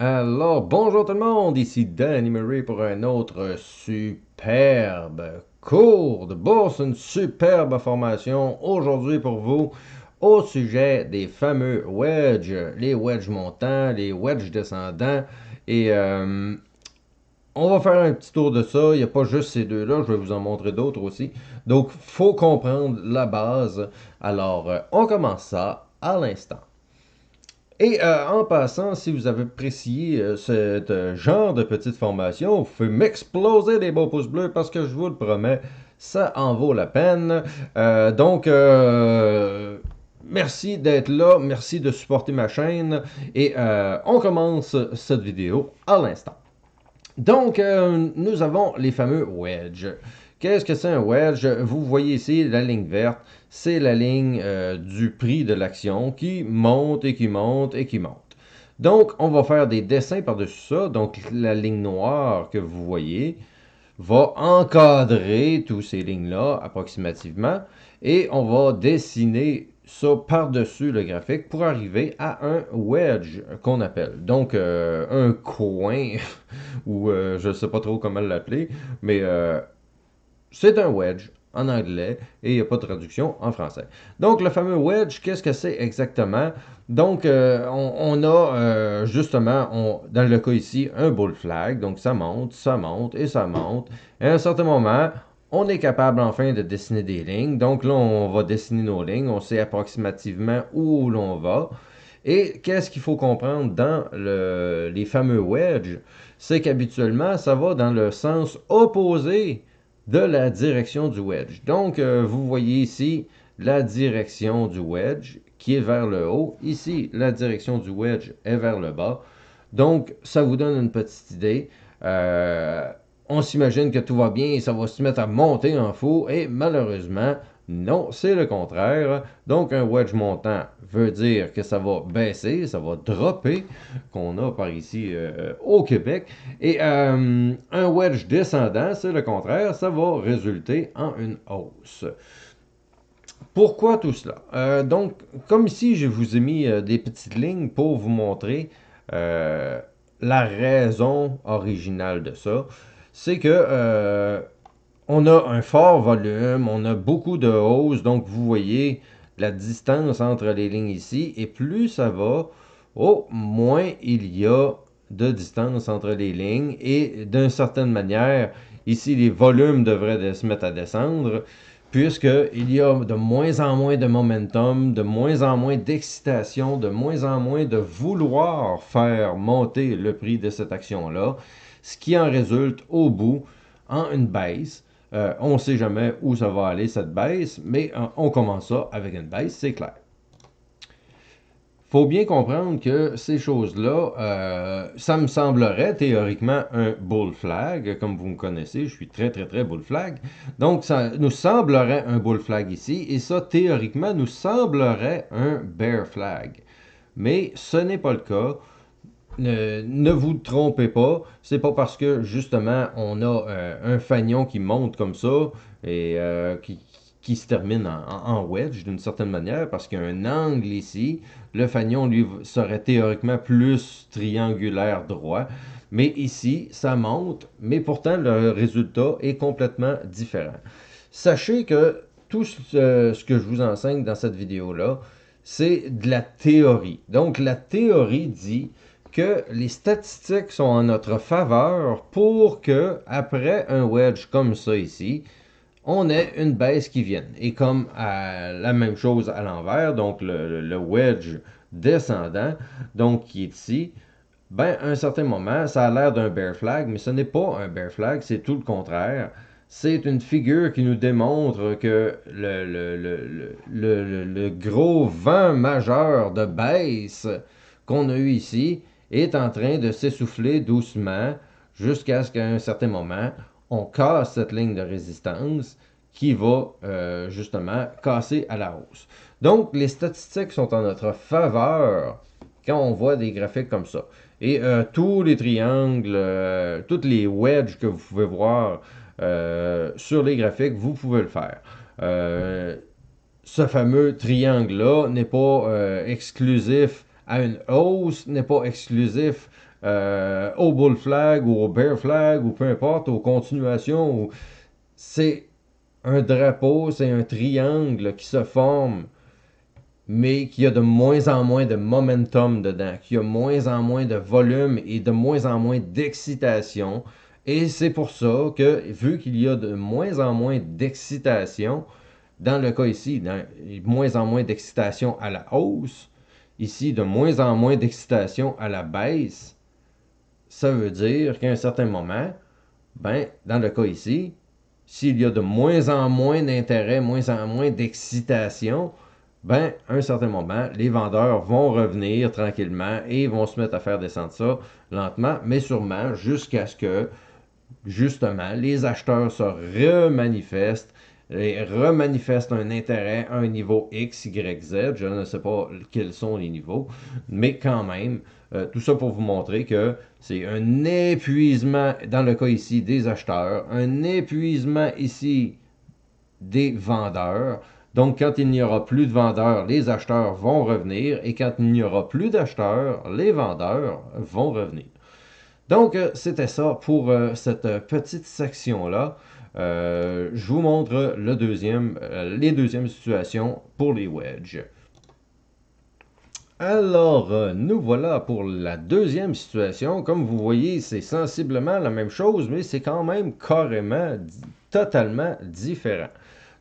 Alors, bonjour tout le monde, ici Danny Murray pour un autre superbe cours de bourse, une superbe formation aujourd'hui pour vous au sujet des fameux wedges, les wedges montants, les wedges descendants et on va faire un petit tour de ça, il n'y a pas juste ces deux-là, je vais vous en montrer d'autres aussi. Donc, faut comprendre la base. Alors, on commence ça à l'instant. Et en passant, si vous avez apprécié ce genre de petite formation, vous pouvez m'exploser des beaux pouces bleus parce que je vous le promets, ça en vaut la peine. Merci d'être là, merci de supporter ma chaîne et on commence cette vidéo à l'instant. Donc, nous avons les fameux wedges. Qu'est-ce que c'est un wedge? Vous voyez ici la ligne verte, c'est la ligne du prix de l'action qui monte et qui monte et qui monte. Donc, on va faire des dessins par-dessus ça. Donc, la ligne noire que vous voyez va encadrer toutes ces lignes-là approximativement et on va dessiner ça par-dessus le graphique pour arriver à un wedge qu'on appelle. Donc, un coin ou je ne sais pas trop comment l'appeler, mais c'est un wedge en anglais et il n'y a pas de traduction en français. Donc, le fameux wedge, qu'est-ce que c'est exactement? Donc, on a justement, dans le cas ici, un bull flag. Donc, ça monte et ça monte. Et à un certain moment, on est capable enfin de dessiner des lignes. Donc là, on va dessiner nos lignes. On sait approximativement où l'on va. Et qu'est-ce qu'il faut comprendre dans les fameux wedges? C'est qu'habituellement, ça va dans le sens opposé de la direction du wedge. Donc, vous voyez ici la direction du wedge qui est vers le haut. Ici, la direction du wedge est vers le bas. Donc, ça vous donne une petite idée. On s'imagine que tout va bien et ça va se mettre à monter en fou. Et malheureusement, non, c'est le contraire. Donc, un wedge montant veut dire que ça va baisser, ça va dropper, qu'on a par ici au Québec. Et un wedge descendant, c'est le contraire, ça va résulter en une hausse. Pourquoi tout cela? Donc, comme ici, je vous ai mis des petites lignes pour vous montrer euh, la raison originale de ça. C'est que on a un fort volume, on a beaucoup de hausses, donc vous voyez la distance entre les lignes ici, et plus ça va, moins il y a de distance entre les lignes, et d'une certaine manière, ici les volumes devraient se mettre à descendre, puisqu'il y a de moins en moins de momentum, de moins en moins d'excitation, de moins en moins de vouloir faire monter le prix de cette action-là, ce qui en résulte au bout en une baisse. On ne sait jamais où ça va aller cette baisse, mais on commence ça avec une baisse, c'est clair. Faut bien comprendre que ces choses-là, ça me semblerait théoriquement un bull flag, comme vous me connaissez, je suis très très très bull flag. Donc ça nous semblerait un bull flag ici, et ça théoriquement nous semblerait un bear flag. Mais ce n'est pas le cas. Ne vous trompez pas, c'est pas parce que justement on a un fanion qui monte comme ça et qui se termine en wedge d'une certaine manière, parce qu'il y a un angle ici. Le fanion, lui, serait théoriquement plus triangulaire droit, mais ici, ça monte, mais pourtant le résultat est complètement différent. Sachez que tout ce que je vous enseigne dans cette vidéo-là, c'est de la théorie. Donc la théorie dit que les statistiques sont en notre faveur pour que, après un wedge comme ça ici, on ait une baisse qui vienne. Et comme la même chose à l'envers, donc le wedge descendant, donc qui est ici, ben, à un certain moment, ça a l'air d'un bear flag, mais ce n'est pas un bear flag, c'est tout le contraire. C'est une figure qui nous démontre que le gros vent majeur de baisse qu'on a eu ici est en train de s'essouffler doucement jusqu'à ce qu'à un certain moment, on casse cette ligne de résistance qui va justement casser à la hausse. Donc, les statistiques sont en notre faveur quand on voit des graphiques comme ça. Et tous les triangles, toutes les wedges que vous pouvez voir sur les graphiques, vous pouvez le faire. Ce fameux triangle-là n'est pas exclusif à une hausse n'est pas exclusif au bull flag ou au bear flag ou peu importe, aux continuations. C'est un drapeau, c'est un triangle qui se forme, mais qui a de moins en moins de momentum dedans, qui a moins en moins de volume et de moins en moins d'excitation. Et c'est pour ça que, vu qu'il y a de moins en moins d'excitation, dans le cas ici, de moins en moins d'excitation à la hausse, ici de moins en moins d'excitation à la baisse, ça veut dire qu'à un certain moment, ben, dans le cas ici, s'il y a de moins en moins d'intérêt, moins en moins d'excitation, ben, à un certain moment, les vendeurs vont revenir tranquillement et vont se mettre à faire descendre ça lentement, mais sûrement jusqu'à ce que, justement, les acheteurs se remanifestent et remanifestent un intérêt à un niveau X, Y, Z. Je ne sais pas quels sont les niveaux, mais quand même, tout ça pour vous montrer que c'est un épuisement, dans le cas ici, des acheteurs, un épuisement ici des vendeurs. Donc, quand il n'y aura plus de vendeurs, les acheteurs vont revenir, et quand il n'y aura plus d'acheteurs, les vendeurs vont revenir. Donc, c'était ça pour cette petite section-là. Je vous montre les deuxièmes situations pour les wedges. Alors, nous voilà pour la deuxième situation. Comme vous voyez, c'est sensiblement la même chose, mais c'est quand même carrément, totalement différent.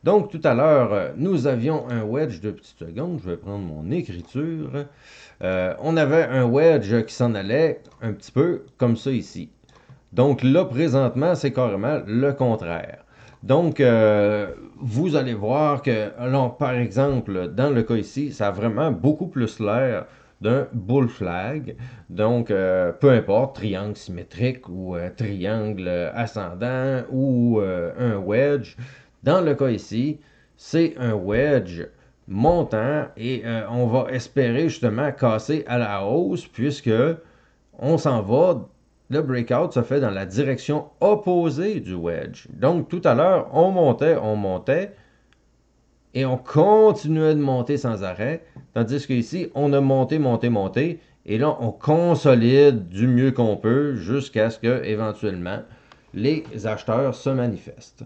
Donc, tout à l'heure, nous avions un wedge de petites secondes. Je vais prendre mon écriture. On avait un wedge qui s'en allait un petit peu comme ça ici. Donc là, présentement, c'est carrément le contraire. Donc, vous allez voir que, alors, par exemple, dans le cas ici, ça a vraiment beaucoup plus l'air d'un bull flag. Donc, peu importe, triangle symétrique ou triangle ascendant ou un wedge. Dans le cas ici, c'est un wedge montant et on va espérer justement casser à la hausse puisque on s'en va, le breakout se fait dans la direction opposée du wedge. Donc tout à l'heure, on montait, et on continuait de monter sans arrêt, tandis qu'ici, on a monté, monté, monté, et là, on consolide du mieux qu'on peut jusqu'à ce que, éventuellement, les acheteurs se manifestent.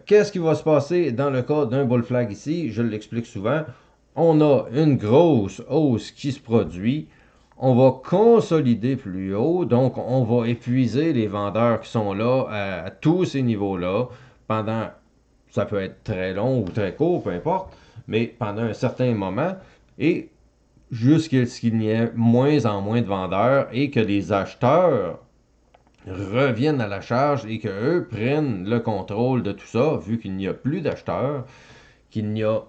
Qu'est-ce qui va se passer dans le cas d'un bull flag ici? Je l'explique souvent. On a une grosse hausse qui se produit. On va consolider plus haut, donc on va épuiser les vendeurs qui sont là à tous ces niveaux-là pendant, ça peut être très long ou très court, peu importe, mais pendant un certain moment, et jusqu'à ce qu'il y ait moins en moins de vendeurs et que les acheteurs reviennent à la charge et qu'eux prennent le contrôle de tout ça, vu qu'il n'y a plus d'acheteurs, qu'il n'y a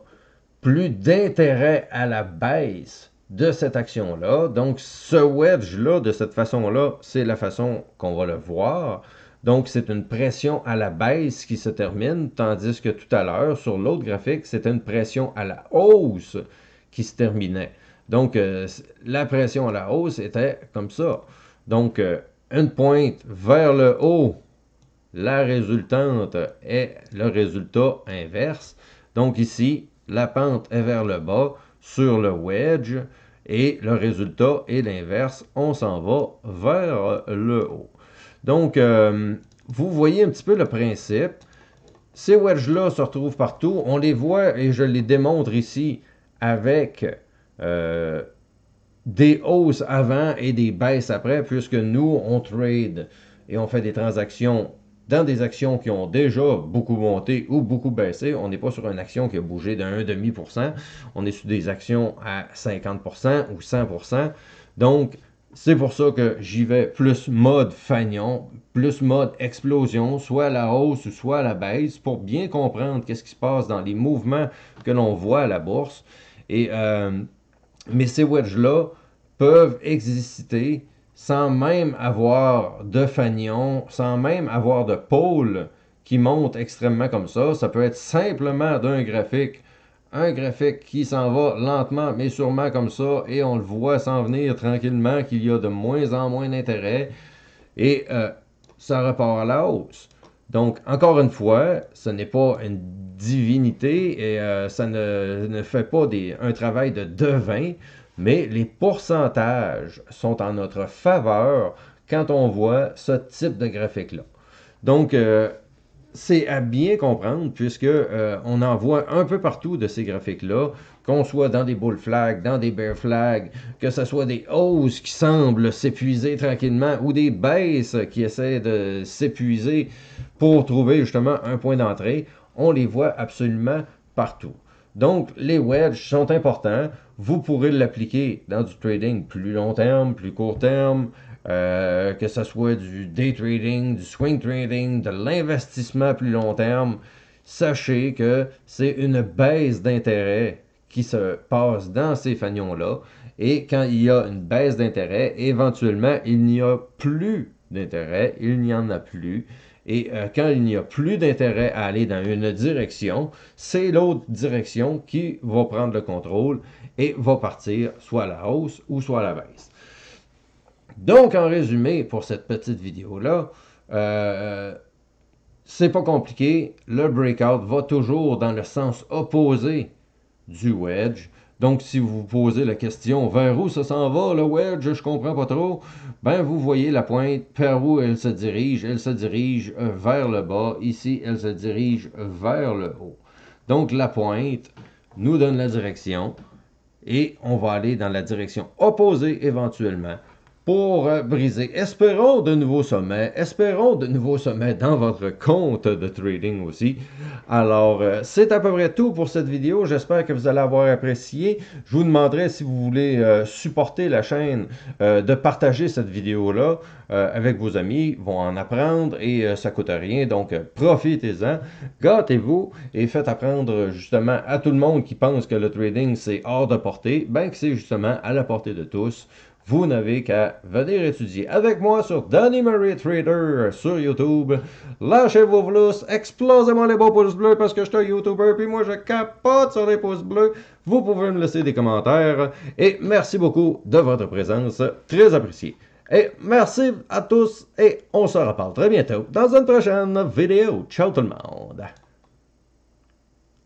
plus d'intérêt à la baisse de cette action-là. Donc, ce wedge-là, de cette façon-là, c'est la façon qu'on va le voir. Donc, c'est une pression à la baisse qui se termine, tandis que tout à l'heure, sur l'autre graphique, c'était une pression à la hausse qui se terminait. Donc, la pression à la hausse était comme ça. Donc, une pointe vers le haut, la résultante est le résultat inverse. Donc ici, la pente est vers le bas sur le wedge et le résultat est l'inverse. On s'en va vers le haut. Donc, vous voyez un petit peu le principe. Ces wedges-là se retrouvent partout. On les voit et je les démontre ici avec des hausses avant et des baisses après, puisque nous, on trade et on fait des transactions dans des actions qui ont déjà beaucoup monté ou beaucoup baissé. On n'est pas sur une action qui a bougé d'un demi pour cent. On est sur des actions à 50% ou 100%. Donc, c'est pour ça que j'y vais plus mode fanion, plus mode explosion, soit à la hausse ou soit à la baisse, pour bien comprendre qu'est-ce qui se passe dans les mouvements que l'on voit à la bourse. Et mais ces wedges-là peuvent exister sans même avoir de fanion, sans même avoir de pôle qui monte extrêmement comme ça. Ça peut être simplement d'un graphique. Un graphique qui s'en va lentement mais sûrement comme ça et on le voit s'en venir tranquillement qu'il y a de moins en moins d'intérêt et ça repart à la hausse. Donc, encore une fois, ce n'est pas une divinité et ça ne fait pas un travail de devin. mais les pourcentages sont en notre faveur quand on voit ce type de graphique-là. Donc, c'est à bien comprendre puisque on en voit un peu partout de ces graphiques-là, qu'on soit dans des bull flags, dans des bear flags, que ce soit des hausses qui semblent s'épuiser tranquillement ou des baisses qui essaient de s'épuiser pour trouver justement un point d'entrée, on les voit absolument partout. Donc, les wedges sont importants. Vous pourrez l'appliquer dans du trading plus long terme, plus court terme, que ce soit du day trading, du swing trading, de l'investissement plus long terme. Sachez que c'est une baisse d'intérêt qui se passe dans ces fanions-là. Et quand il y a une baisse d'intérêt, éventuellement, il n'y a plus d'intérêt, il n'y en a plus. Et quand il n'y a plus d'intérêt à aller dans une direction, c'est l'autre direction qui va prendre le contrôle et va partir soit à la hausse ou soit à la baisse. Donc, en résumé, pour cette petite vidéo-là, c'est pas compliqué. Le breakout va toujours dans le sens opposé du wedge. Donc, si vous vous posez la question, vers où ça s'en va, le wedge, je comprends pas trop, ben, vous voyez la pointe, vers où elle se dirige. Elle se dirige vers le bas. Ici, elle se dirige vers le haut. Donc, la pointe nous donne la direction et on va aller dans la direction opposée éventuellement pour briser. Espérons de nouveaux sommets. Espérons de nouveaux sommets dans votre compte de trading aussi. Alors, c'est à peu près tout pour cette vidéo. J'espère que vous allez avoir apprécié. Je vous demanderai si vous voulez supporter la chaîne, de partager cette vidéo-là avec vos amis. Ils vont en apprendre et ça ne coûte rien. Donc, profitez-en. Gâtez-vous et faites apprendre justement à tout le monde qui pense que le trading, c'est hors de portée. Ben que c'est justement à la portée de tous. Vous n'avez qu'à venir étudier avec moi sur Danny Murray Trader sur YouTube. Lâchez vos pouces, explosez-moi les beaux pouces bleus parce que je suis un YouTuber puis moi je capote sur les pouces bleus. Vous pouvez me laisser des commentaires et merci beaucoup de votre présence, très apprécié. Et merci à tous et on se reparle très bientôt dans une prochaine vidéo. Ciao tout le monde!